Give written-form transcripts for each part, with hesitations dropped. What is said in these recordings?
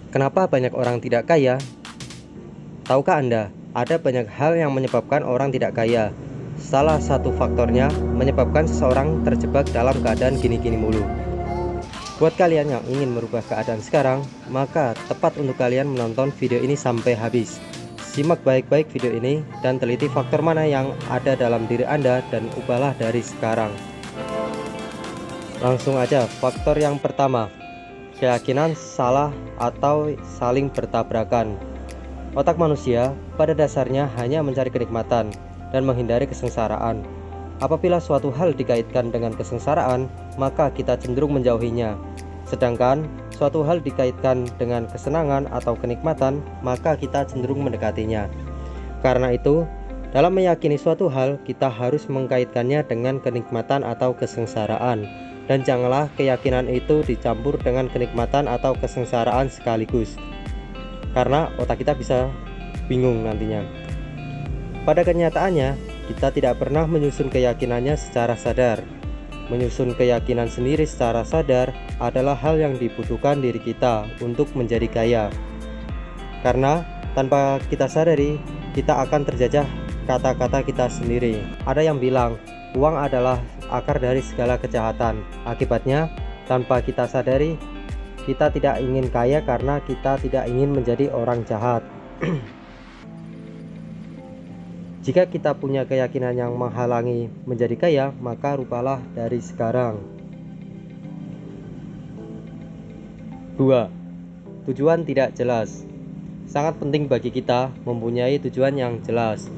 Kenapa banyak orang tidak kaya? Tahukah Anda, ada banyak hal yang menyebabkan orang tidak kaya. Salah satu faktornya menyebabkan seseorang terjebak dalam keadaan gini-gini mulu. Buat kalian yang ingin merubah keadaan sekarang, maka tepat untuk kalian menonton video ini sampai habis. Simak baik-baik video ini dan teliti faktor mana yang ada dalam diri Anda dan ubahlah dari sekarang. Langsung aja, faktor yang pertama, keyakinan salah atau saling bertabrakan. Otak manusia pada dasarnya hanya mencari kenikmatan dan menghindari kesengsaraan. Apabila suatu hal dikaitkan dengan kesengsaraan, maka kita cenderung menjauhinya. Sedangkan suatu hal dikaitkan dengan kesenangan atau kenikmatan, maka kita cenderung mendekatinya. Karena itu, dalam meyakini suatu hal, kita harus mengkaitkannya dengan kenikmatan atau kesengsaraan. Dan janganlah keyakinan itu dicampur dengan kenikmatan atau kesengsaraan sekaligus. Karena otak kita bisa bingung nantinya. Pada kenyataannya, kita tidak pernah menyusun keyakinannya secara sadar. Menyusun keyakinan sendiri secara sadar adalah hal yang dibutuhkan diri kita untuk menjadi kaya. Karena tanpa kita sadari, kita akan terjajah kata-kata kita sendiri. Ada yang bilang, uang adalah akar dari segala kejahatan. Akibatnya, tanpa kita sadari, kita tidak ingin kaya karena kita tidak ingin menjadi orang jahat. Jika kita punya keyakinan yang menghalangi menjadi kaya, maka rubahlah dari sekarang. 2. Tujuan tidak jelas. Sangat penting bagi kita mempunyai tujuan yang jelas.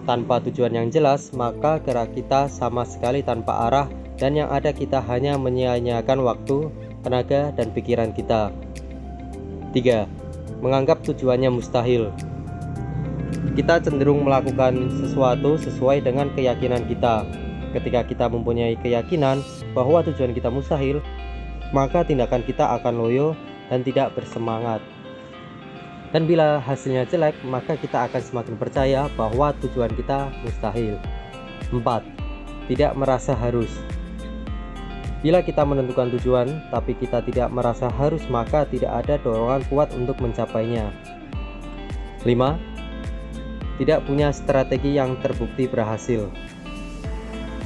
Tanpa tujuan yang jelas, maka gerak kita sama sekali tanpa arah, dan yang ada kita hanya menyia-nyiakan waktu, tenaga, dan pikiran kita. 3. Menganggap tujuannya mustahil. Kita cenderung melakukan sesuatu sesuai dengan keyakinan kita. Ketika kita mempunyai keyakinan bahwa tujuan kita mustahil, maka tindakan kita akan loyo dan tidak bersemangat. Dan bila hasilnya jelek, maka kita akan semakin percaya bahwa tujuan kita mustahil. 4. Tidak merasa harus. Bila kita menentukan tujuan, tapi kita tidak merasa harus, maka tidak ada dorongan kuat untuk mencapainya. 5. Tidak punya strategi yang terbukti berhasil.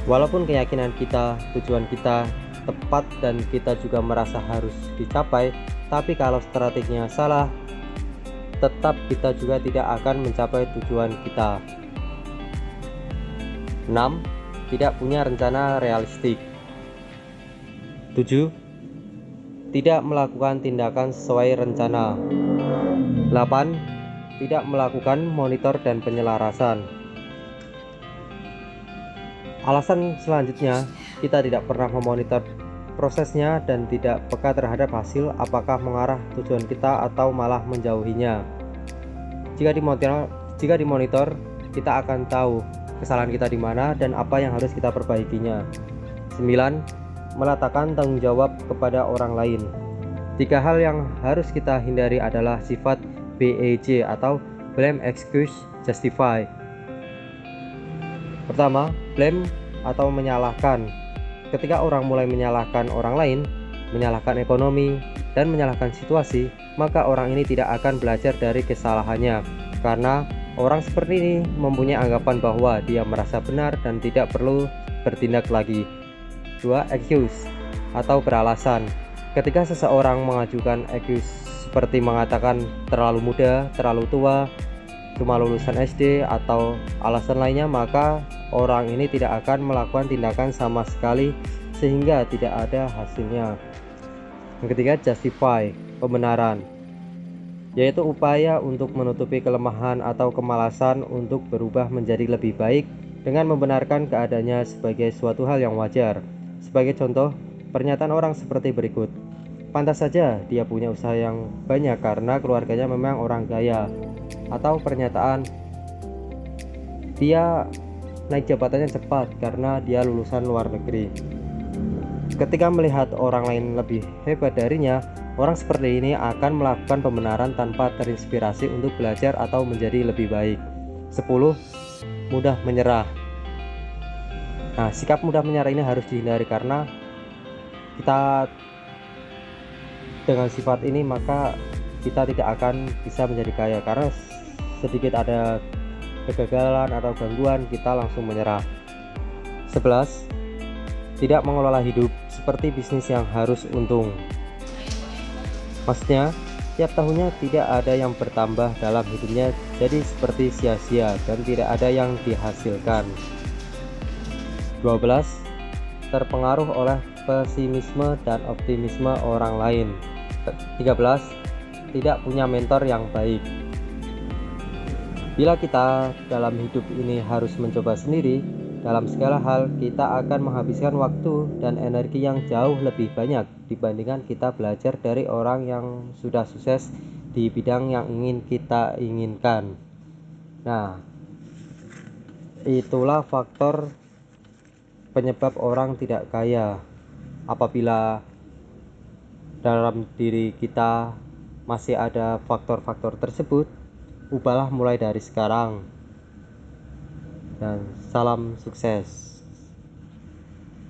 Walaupun keyakinan kita, tujuan kita tepat dan kita juga merasa harus dicapai, tapi kalau strateginya salah, tetap kita juga tidak akan mencapai tujuan kita. 6. Tidak punya rencana realistik. 7. Tidak melakukan tindakan sesuai rencana. 8. Tidak melakukan monitor dan penyelarasan. Alasan selanjutnya, kita tidak pernah memonitor prosesnya dan tidak peka terhadap hasil, apakah mengarah tujuan kita atau malah menjauhinya. Jika dimonitor, kita akan tahu kesalahan kita di mana dan apa yang harus kita perbaikinya. 9. Meletakkan tanggung jawab kepada orang lain. 3 hal yang harus kita hindari adalah sifat BEJ atau blame, excuse, justify. Pertama, blame atau menyalahkan. Ketika orang mulai menyalahkan orang lain, menyalahkan ekonomi, dan menyalahkan situasi, maka orang ini tidak akan belajar dari kesalahannya. Karena orang seperti ini mempunyai anggapan bahwa dia merasa benar dan tidak perlu bertindak lagi. 2. Excuse atau beralasan. Ketika seseorang mengajukan excuse seperti mengatakan terlalu muda, terlalu tua, cuma lulusan SD, atau alasan lainnya, maka orang ini tidak akan melakukan tindakan sama sekali sehingga tidak ada hasilnya. Yang ketiga, justify, pembenaran, yaitu upaya untuk menutupi kelemahan atau kemalasan untuk berubah menjadi lebih baik dengan membenarkan keadaannya sebagai suatu hal yang wajar. Sebagai contoh, pernyataan orang seperti berikut: pantas saja dia punya usaha yang banyak karena keluarganya memang orang kaya. Atau pernyataan, dia naik jabatannya cepat karena dia lulusan luar negeri. Ketika melihat orang lain lebih hebat darinya, orang seperti ini akan melakukan pembenaran tanpa terinspirasi untuk belajar atau menjadi lebih baik. 10. Mudah menyerah. Nah, sikap mudah menyerah ini harus dihindari karena kita dengan sifat ini maka kita tidak akan bisa menjadi kaya, karena sedikit ada kegagalan atau gangguan kita langsung menyerah. 11. Tidak mengelola hidup seperti bisnis yang harus untung. Maksudnya, tiap tahunnya tidak ada yang bertambah dalam hidupnya, jadi seperti sia-sia dan tidak ada yang dihasilkan. 12. Terpengaruh oleh pesimisme dan optimisme orang lain. 13. Tidak punya mentor yang baik. Bila kita dalam hidup ini harus mencoba sendiri, dalam segala hal kita akan menghabiskan waktu dan energi yang jauh lebih banyak dibandingkan kita belajar dari orang yang sudah sukses di bidang yang ingin kita inginkan. Nah, itulah faktor penyebab orang tidak kaya. Apabila dalam diri kita masih ada faktor-faktor tersebut, ubahlah mulai dari sekarang. Dan salam sukses.